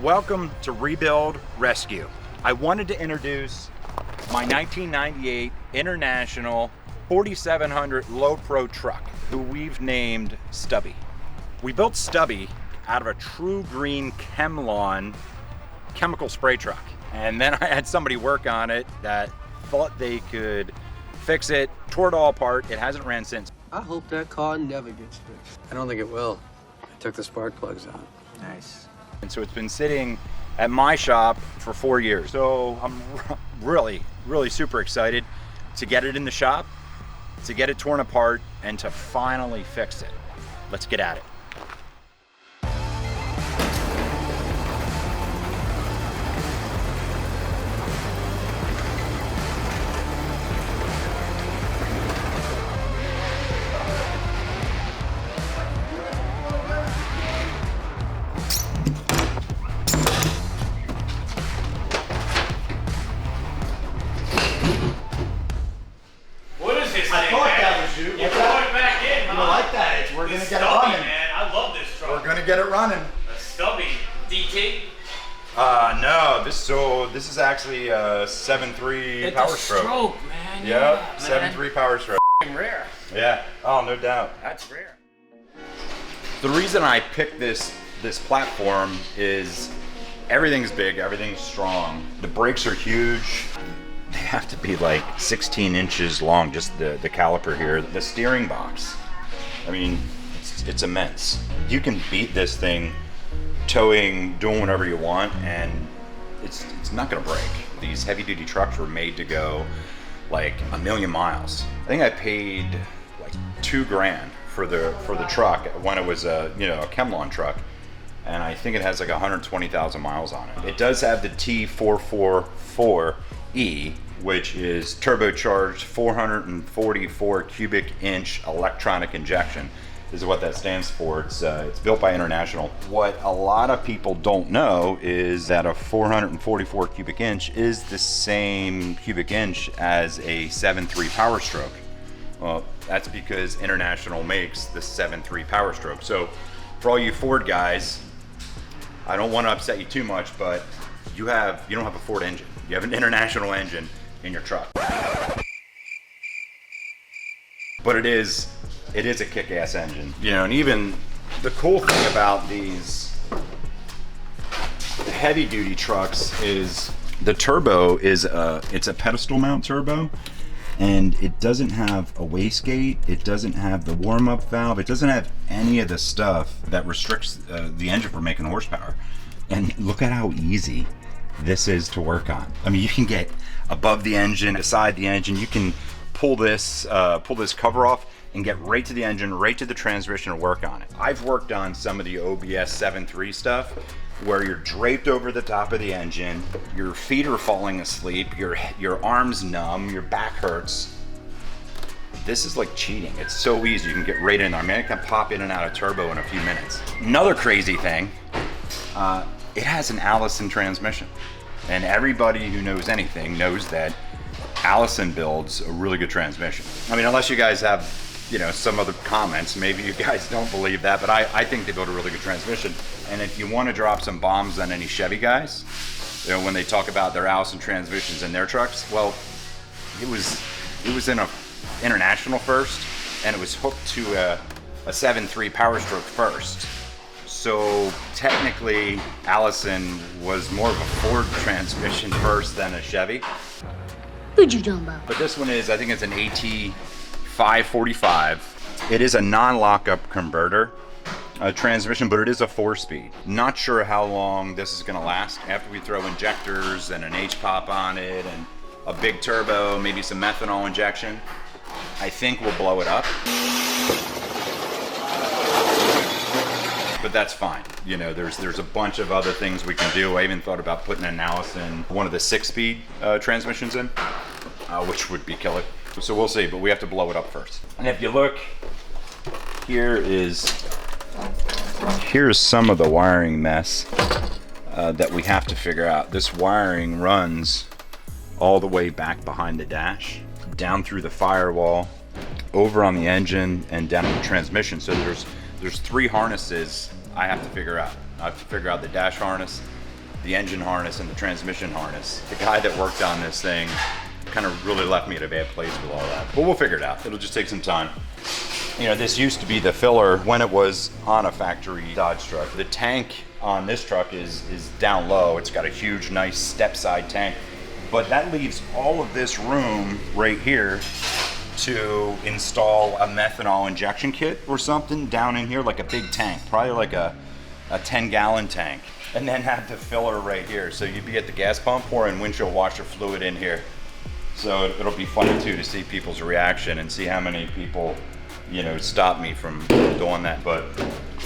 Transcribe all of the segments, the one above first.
Welcome to Rebuild Rescue. I wanted to introduce my 1998 International 4700 Low Pro truck, who we've named Stubby. We built Stubby out of a True Green Chemlawn chemical spray truck. And then I had somebody work on it that thought they could fix it, tore it all apart. It hasn't ran since. I hope that car never gets fixed. I don't think it will. I took the spark plugs out. Nice. And so it's been sitting at my shop for 4 years. So I'm really super excited to get it in the shop, to get it torn apart, and to finally fix it. Let's get at it. We're gonna get it running, man. I love this truck. We're gonna get it running. A Stubby DT. No. This is actually a 7.3 Powerstroke. Stroke, man. Yep, 7.3 Powerstroke. Rare. Yeah. Oh, no doubt. That's rare. The reason I picked this platform is everything's big, everything's strong. The brakes are huge. They have to be like 16 inches long, just the caliper here. The steering box, I mean, it's immense. You can beat this thing towing, doing whatever you want, and it's not gonna break. These heavy duty trucks were made to go like 1,000,000 miles. I think I paid like $2,000 for the truck when it was a Chemlawn truck, and I think it has like 120,000 miles on it. It does have the T444E, which is turbocharged 444 cubic inch electronic injection. This is what that stands for. It's built by International. What a lot of people don't know is that a 444 cubic inch is the same cubic inch as a 7.3 Powerstroke. Well, that's because International makes the 7.3 Powerstroke. So for all you Ford guys, I don't want to upset you too much, but you don't have a Ford engine. You have an International engine in your truck. But it is a kick-ass engine. And even the cool thing about these heavy duty trucks is the turbo is it's a pedestal mount turbo, and it doesn't have a wastegate, it doesn't have the warm-up valve, it doesn't have any of the stuff that restricts the engine from making horsepower. And look at how easy this is to work on. I mean, you can get above the engine, beside the engine. You can pull this cover off and get right to the engine, right to the transmission, and work on it. I've worked on some of the OBS 7.3 stuff where you're draped over the top of the engine, your feet are falling asleep, your arms numb, your back hurts. This is like cheating. It's so easy. You can get right in there. I mean, it can pop in and out of turbo in a few minutes. Another crazy thing, it has an Allison transmission. And everybody who knows anything knows that Allison builds a really good transmission. I mean, unless you guys have, some other comments, maybe you guys don't believe that, but I think they build a really good transmission. And if you want to drop some bombs on any Chevy guys, when they talk about their Allison transmissions in their trucks, well, it was in a International first, and it was hooked to a 7.3 Powerstroke first. So technically, Allison was more of a Ford transmission first than a Chevy. What you talking about? But this one is, I think it's an AT545. It is a non-lockup converter transmission, but it is a 4-speed. Not sure how long this is gonna last after we throw injectors and an H-pop on it and a big turbo, maybe some methanol injection. I think we'll blow it up. But that's fine. There's a bunch of other things we can do. I even thought about putting an Allison, one of the 6-speed transmissions in, which would be killer. So we'll see, but we have to blow it up first. And if you look, here's some of the wiring mess that we have to figure out. This wiring runs all the way back behind the dash, down through the firewall, over on the engine, and down in the transmission. So there's 3 harnesses I have to figure out. I have to figure out the dash harness, the engine harness and the transmission harness. The guy that worked on this thing kind of really left me at a bad place with all that. But we'll figure it out. It'll just take some time. You know, this used to be the filler when it was on a factory Dodge truck. The tank on this truck is down low. It's got a huge, nice step side tank. But that leaves all of this room right here to install a methanol injection kit or something down in here, like a big tank, probably like a 10-gallon tank. And then have the filler right here. So you'd be at the gas pump pouring windshield washer fluid in here. So it'll be funny too to see people's reaction and see how many people, you know, stop me from doing that. But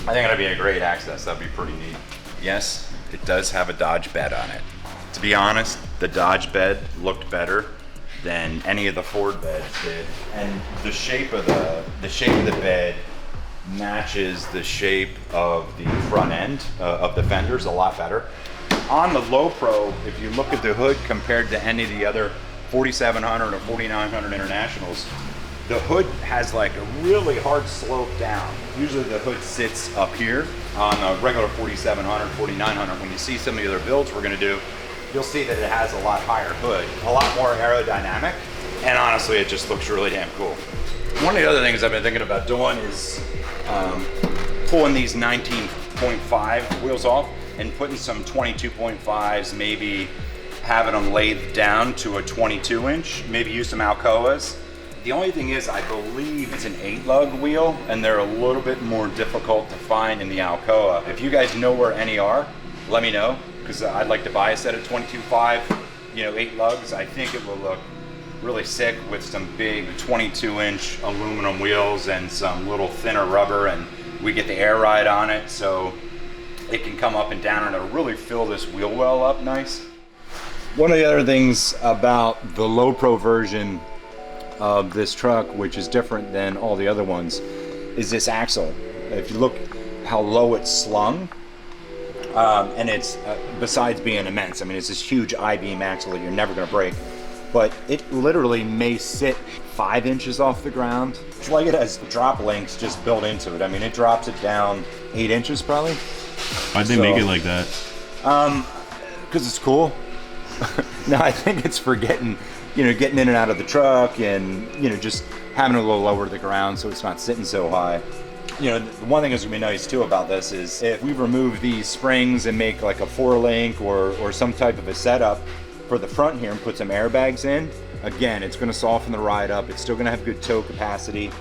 I think it'll be a great access. That'd be pretty neat. Yes, it does have a Dodge bed on it. To be honest, the Dodge bed looked better than any of the Ford beds did, and the shape of the bed matches the shape of the front end of the fenders a lot better. On the Low Pro, if you look at the hood compared to any of the other 4700 or 4900 Internationals, the hood has like a really hard slope down. Usually the hood sits up here on a regular 4700, 4900. When you see some of the other builds we're gonna do, you'll see that it has a lot higher hood, a lot more aerodynamic, and honestly, it just looks really damn cool. One of the other things I've been thinking about doing is pulling these 19.5 wheels off and putting some 22.5s, maybe having them laid down to a 22 inch, maybe use some Alcoas. The only thing is, I believe it's an 8-lug wheel, and they're a little bit more difficult to find in the Alcoa. If you guys know where any are, let me know, because I'd like to buy a set of 22.5, you know, 8 lugs. I think it will look really sick with some big 22-inch aluminum wheels and some little thinner rubber, and we get the air ride on it, so it can come up and down, and it'll really fill this wheel well up nice. One of the other things about the Low Pro version of this truck, which is different than all the other ones, is this axle. If you look how low it's slung, and it's besides being immense, I mean, it's this huge I-beam axle that you're never going to break, but it literally may sit 5 inches off the ground. It's like it has drop links just built into it. I mean, it drops it down 8 inches probably. Why'd they make it like that? Because it's cool. No, I think it's for getting in and out of the truck, and just having it a little lower to the ground so it's not sitting so high. The one thing that's gonna be nice too about this is if we remove these springs and make like a 4-link or some type of a setup for the front here and put some airbags in, again, it's gonna soften the ride up. It's still gonna have good tow capacity,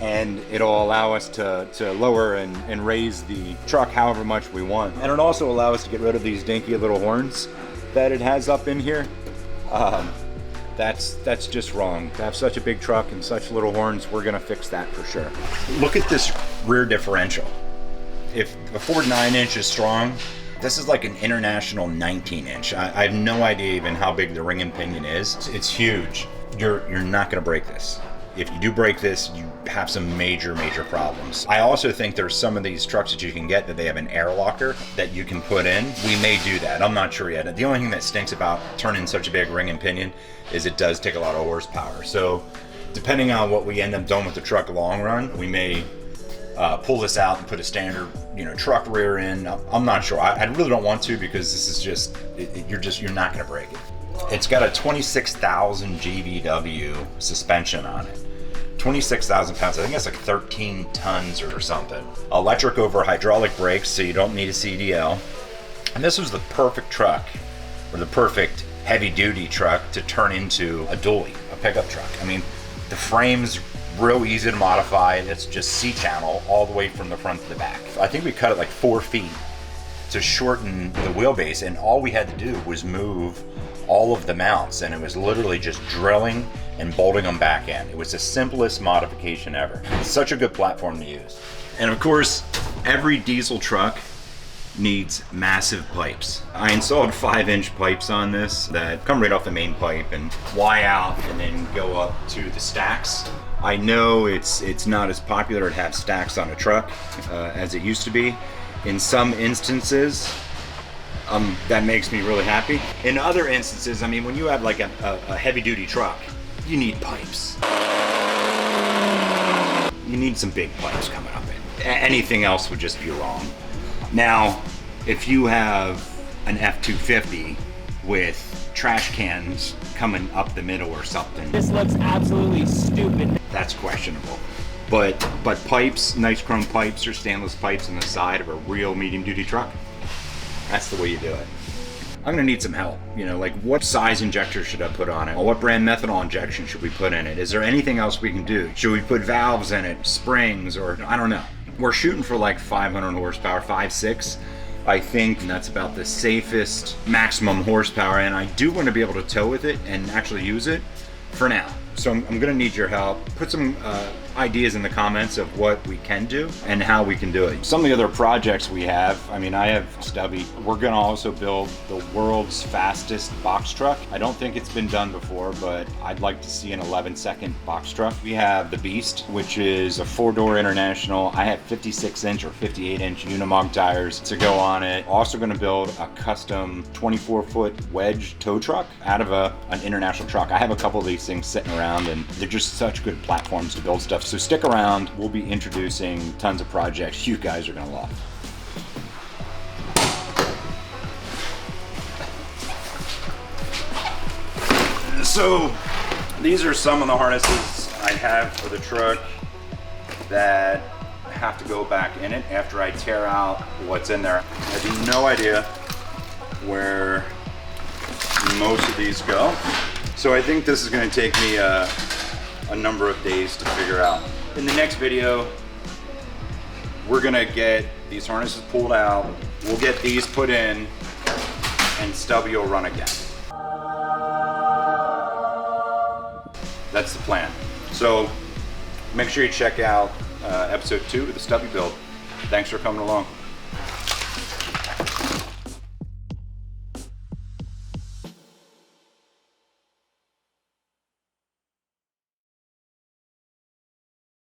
and it'll allow us to lower and raise the truck however much we want. And it'll also allow us to get rid of these dinky little horns that it has up in here. That's just wrong. To have such a big truck and such little horns, we're gonna fix that for sure. Look at this rear differential. If a Ford 9-inch is strong, this is like an International 19-inch. I have no idea even how big the ring and pinion is. It's huge. You're not gonna break this. If you do break this, you have some major problems. I also think there's some of these trucks that you can get that they have an air locker that you can put in. We may do that. I'm not sure yet. The only thing that stinks about turning such a big ring and pinion is it does take a lot of horsepower. So depending on what we end up doing with the truck long run, we may pull this out and put a standard truck rear in. I'm not sure. I really don't want to, because this is just you're not going to break it. It's got a 26,000 GVW suspension on it. 26,000 pounds. I think that's like 13 tons or something. Electric over hydraulic brakes, so you don't need a CDL. And this was the perfect truck, or the perfect heavy-duty truck to turn into a dually, a pickup truck. I mean, the frame's real easy to modify. It's just C-channel all the way from the front to the back. I think we cut it like 4 feet to shorten the wheelbase, and all we had to do was move all of the mounts, and it was literally just drilling and bolting them back in. It was the simplest modification ever. It's such a good platform to use. And of course, every diesel truck needs massive pipes. I installed 5-inch pipes on this that come right off the main pipe and Y out and then go up to the stacks. I know it's not as popular to have stacks on a truck as it used to be. In some instances, that makes me really happy. In other instances, I mean, when you have like a heavy-duty truck, you need pipes. You need some big pipes coming up in. Anything else would just be wrong. Now, if you have an F-250 with trash cans coming up the middle or something. This looks absolutely stupid. That's questionable. But pipes, nice chrome pipes or stainless pipes on the side of a real medium duty truck, that's the way you do it. I'm gonna need some help. You know, like what size injector should I put on it? Or what brand methanol injection should we put in it? Is there anything else we can do? Should we put valves in it, springs, or I don't know. We're shooting for like 500 horsepower, 5.6. I think that's about the safest maximum horsepower, and I do want to be able to tow with it and actually use it for now. So I'm gonna need your help. Put some ideas in the comments of what we can do and how we can do it. Some of the other projects we have, I mean, I have Stubby. We're gonna also build the world's fastest box truck. I don't think it's been done before, but I'd like to see an 11-second box truck. We have the Beast, which is a 4-door international. I have 56-inch or 58-inch Unimog tires to go on it. Also gonna build a custom 24-foot wedge tow truck out of an international truck. I have a couple of these things sitting around, and they're just such good platforms to build stuff. So stick around. We'll be introducing tons of projects you guys are gonna love. So these are some of the harnesses I have for the truck that have to go back in it after I tear out what's in there. I have no idea where most of these go. So I think this is going to take me a number of days to figure out. In the next video, we're going to get these harnesses pulled out, we'll get these put in, and Stubby will run again. That's the plan. So make sure you check out episode 2 of the Stubby build. Thanks for coming along.